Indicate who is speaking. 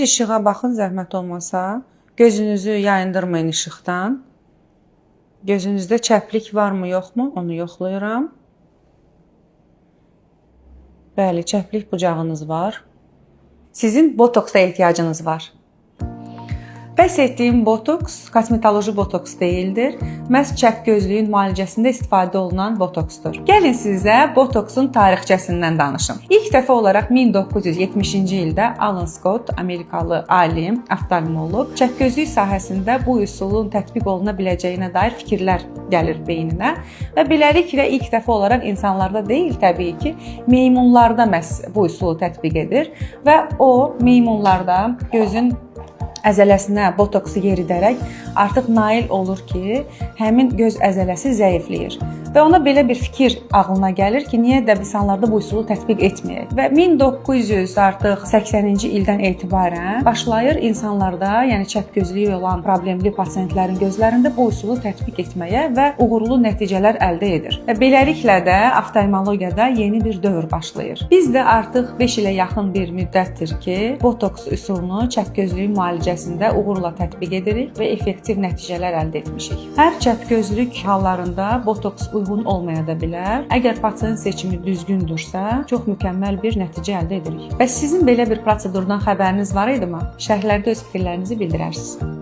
Speaker 1: İşığa baxın zəhmət olmasa. Gözünüzü yayındırmayın işıqdan. Gözünüzdə çəplik varmı, yoxmu? Onu yoxlayıram. Bəli, çəplik bucağınız var. Sizin botoksa ehtiyacınız var. Bəhs etdiyim botoks kosmetoloji botoks deyildir. Məhz çəp gözlüyün müalicəsində istifadə olunan botoksdur. Gəlin sizə botoksun tarixçəsindən danışım. İlk dəfə olaraq 1970-ci ildə Alan Scott, Amerikalı alim, oftalmoloq, çəp gözlük sahəsində bu üsulun tətbiq oluna biləcəyinə dair fikirlər gəlir beyninə və beləliklə ilk dəfə olaraq insanlarda deyil, təbii ki, meymunlarda məhz bu üsulu tətbiq edir və o meymunlarda gözün əzələsinə botoksu yeridərək artıq nail olur ki, həmin göz əzələsi zəifləyir. Və ona belə bir fikir ağlına gəlir ki, niyə də insanlarda bu üsulu tətbiq etməyək? Və 1980-ci ildən etibarən başlayır insanlarda, yəni çəp gözlüyü olan problemli pasiyentlərin gözlərində bu üsulu tətbiq etməyə və uğurlu nəticələr əldə edir. Və beləliklə də oftalmologiyada yeni bir dövr başlayır. Biz də artıq 5 ilə yaxın bir müddətdir ki, botoks üsulunu çəp gözlüyü müalicəsində uğurla tətbiq edirik və effektiv nəticələr əldə etmişik. Hər çəp gözlük hallarında botoks uyğun olmaya da bilər. Əgər pasiyent seçimi düzgündürsə, çox mükəmməl bir nəticə əldə edirik. Bəs sizin belə bir prosedurdan xəbəriniz var idimi? Şərhlərdə öz fikirlərinizi bildirərsiniz.